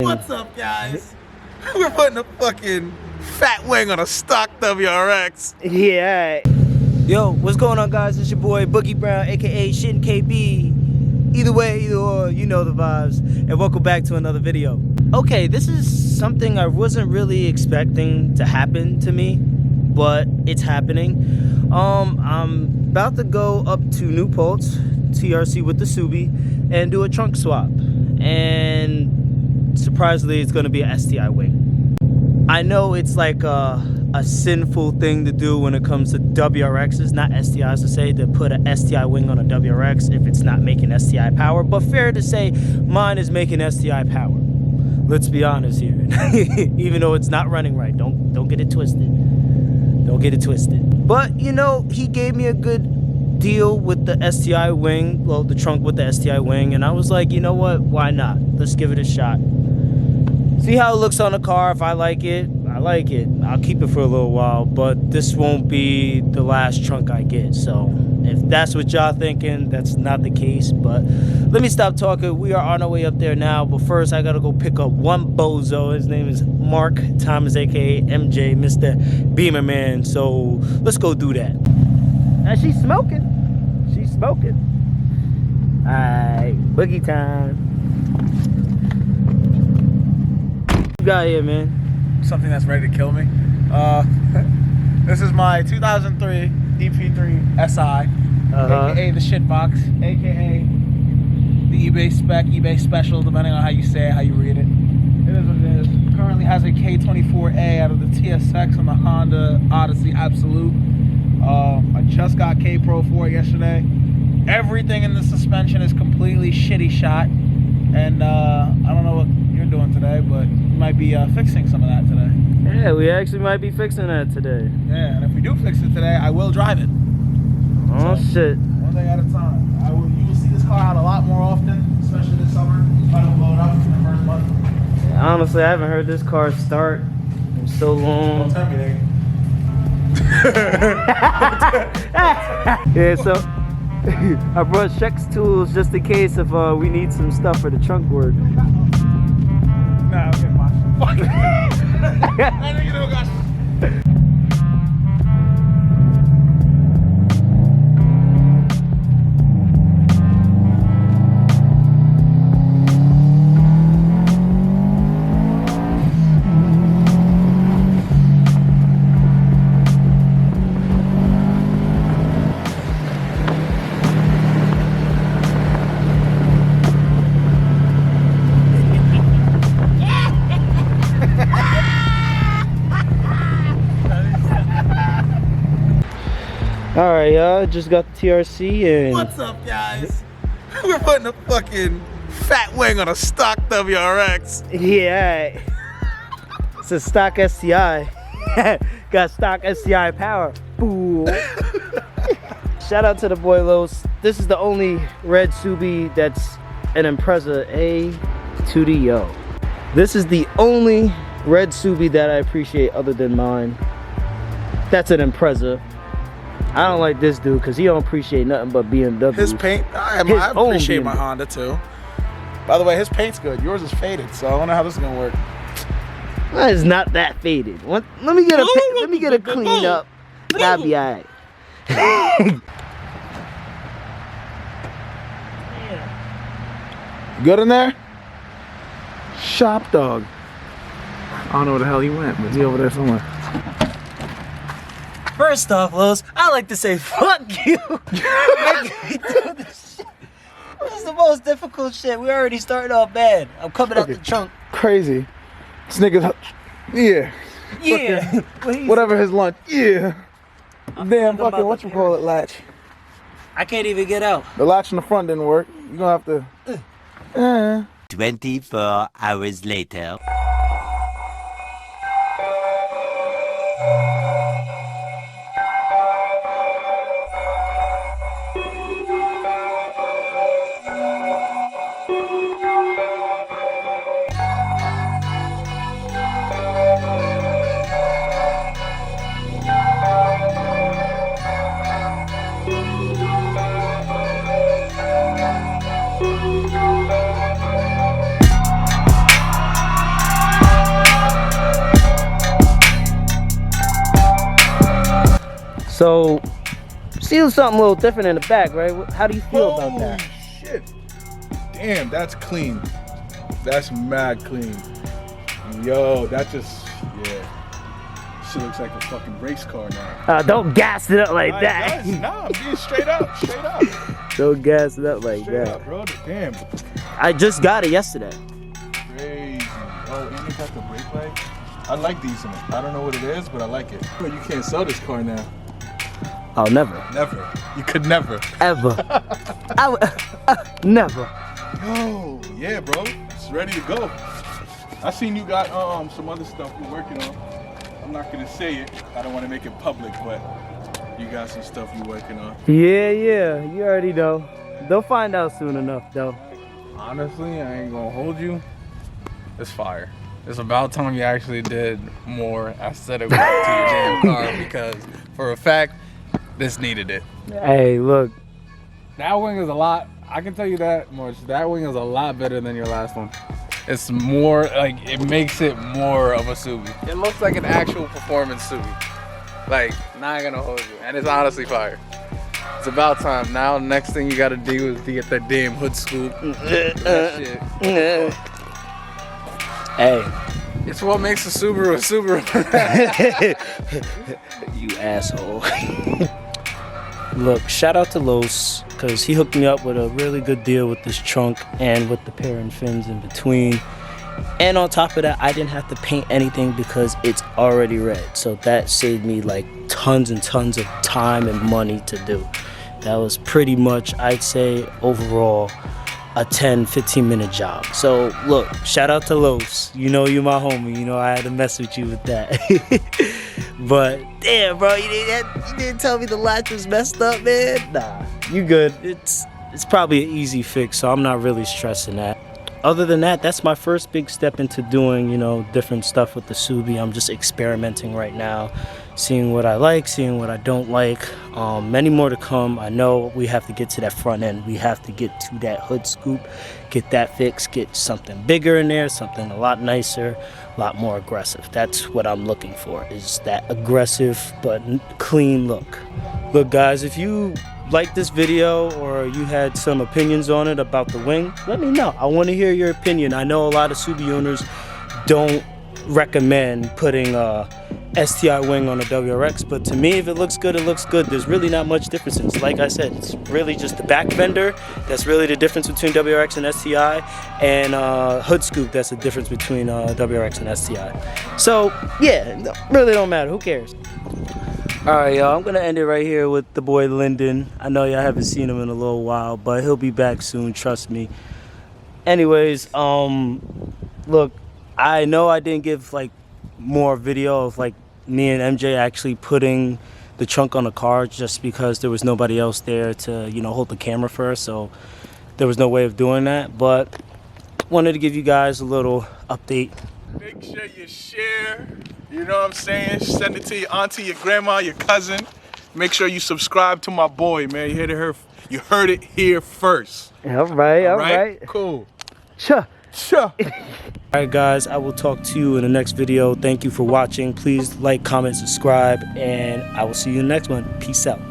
What's up, guys? We're putting a fucking fat wing on a stock WRX. Yeah. Yo, what's going on, guys? It's your boy Boogie Brown, aka Shin KB. Either way, either or, you know the vibes. And welcome back to another video. Okay, this is something I wasn't really expecting to happen to me, but it's happening. I'm about to go up to New Paltz, TRC with the Subie, and do a trunk swap. And surprisingly, it's gonna be an STI wing. I know it's like a sinful thing to do when it comes to WRXs, not STIs, to say to put an STI wing on a WRX if it's not making STI power, but fair to say mine is making STI power. Let's be honest here. Even though it's not running right, don't get it twisted. Don't get it twisted. But you know, he gave me a good deal with the STI wing, well, the trunk with the STI wing, and I was like, you know what, why not? Let's give it a shot. See how it looks on the car. If I like it, I like it. I'll keep it for a little while, but this won't be the last trunk I get. So if that's what y'all thinking, that's not the case. But let me stop talking. We are on our way up there now, but first I gotta go pick up one bozo. His name is Mark Thomas, aka MJ, Mr. Beamer Man. So let's go do that. And she's smoking. She's smoking. Alright, boogie time. What you got here, man? Something that's ready to kill me. This is my 2003 DP3 SI, aka the shitbox, aka the eBay spec, eBay special, depending on how you say it, how you read it. It is what it is. Currently has a K24A out of the TSX on the Honda Odyssey Absolute. I just got K-Pro for it yesterday. Everything in the suspension is completely shitty shot. And I don't know what you're doing today, but you might be fixing some of that today. Yeah, we actually might be fixing that today. Yeah, and if we do fix it today, I will drive it. Oh, so, shit. One day at a time. You will see this car out a lot more often, especially this summer. Try to blow it up in the first month. Yeah, honestly, I haven't heard this car start in so long. Don't tell me, nigga. Yeah, so I brought Shrek's tools just in case if we need some stuff for the trunk work. Nah, I'll get my shit. Fuck. That nigga don't got shit. Alright, y'all, just got the TRC and... What's up, guys? We're putting a fucking fat wing on a stock WRX. Yeah, it's a stock STI. Got stock STI power. Boo. Shout out to the boy Los. This is the only red Subie that's an Impreza A to the yo. This is the only red Subie that I appreciate other than mine. That's an Impreza. I don't like this dude because he don't appreciate nothing but BMW. His paint, I appreciate my Honda too. By the way, his paint's good. Yours is faded, so I don't know how this is gonna work. That is not that faded. Let me get a clean up. That'll be alright. Good in there? Shop dog. I don't know where the hell he went, but he's over there somewhere. First off, Los, I like to say fuck you. This is the most difficult shit. We already started off bad. I'm coming out the trunk. Crazy. This nigga, yeah. Yeah. Whatever his lunch, yeah. Damn fucking whatchamacallit latch. I can't even get out. The latch in the front didn't work. You're gonna have to... 24 hours later. So, see something a little different in the back, right? How do you feel about that? Shit. Damn, that's clean. That's mad clean. Yo, that just, yeah. Shit looks like a fucking race car now. Don't gas it up like that. Nah, I'm being straight up, straight up. Don't gas it up like Straight that. up, bro. Damn. I just got it yesterday. Crazy. Oh, and it got the brake light. I like these in it. I don't know what it is, but I like it. But you can't sell this car now. I'll never. Never. You could never. Ever. Never. Yo, yeah, bro. It's ready to go. I seen you got some other stuff you're working on. I'm not gonna say it. I don't want to make it public, but you got some stuff you're working on. Yeah. You already know. They'll find out soon enough, though. Honestly, I ain't gonna hold you. It's fire. It's about time you actually did more aesthetic work to your damn car, because for a fact, this needed it. Hey, look. That wing is a lot, I can tell you that much, that wing is a lot better than your last one. It's more, like, it makes it more of a subie. It looks like an actual performance subie. Like, not gonna hold you, and it's honestly fire. It's about time. Now, next thing you gotta do is to get that damn hood scoop. That shit. Hey. It's what makes a Subaru a Subaru. You asshole. Look, shout out to Los, because he hooked me up with a really good deal with this trunk and with the pair and fins in between. And on top of that, I didn't have to paint anything because it's already red. So that saved me like tons and tons of time and money to do. That was pretty much, I'd say, overall, a 10-15 minute job. So look, shout out to Los. You know you're my homie. You know I had to mess with you with that. But damn, bro, you didn't tell me the latch was messed up, man. Nah, you good. It's probably an easy fix, so I'm not really stressing that. Other than that, that's my first big step into doing, you know, different stuff with the subie. I'm just experimenting right now, seeing what I like, seeing what I don't like. Many more to come. I know we have to get to that front end. We have to get to that hood scoop, get that fixed, get something bigger in there, something a lot nicer, a lot more aggressive. That's what I'm looking for, is that aggressive but clean look. Look, guys, if you like this video or you had some opinions on it about the wing, let me know. I want to hear your opinion. I know a lot of subie owners don't recommend putting a STI wing on a WRX, but to me, if it looks good, it looks good. There's really not much differences. Like I said, it's really just the back fender that's really the difference between WRX and STI, and hood scoop that's the difference between WRX and STI. So yeah, really don't matter. Who cares? Alright, y'all, I'm gonna end it right here with the boy Lyndon. I know y'all haven't seen him in a little while, but he'll be back soon, trust me. Anyways, look, I know I didn't give like more video of like me and MJ actually putting the trunk on the car, just because there was nobody else there to, you know, hold the camera for us, so there was no way of doing that. But wanted to give you guys a little update. Make sure you share, you know what I'm saying? Send it to your auntie, your grandma, your cousin. Make sure you subscribe to my boy, man. You heard it here first. All right. Cool. Sure. Sure. Alright guys, I will talk to you in the next video. Thank you for watching. Please like, comment, subscribe, and I will see you in the next one. Peace out.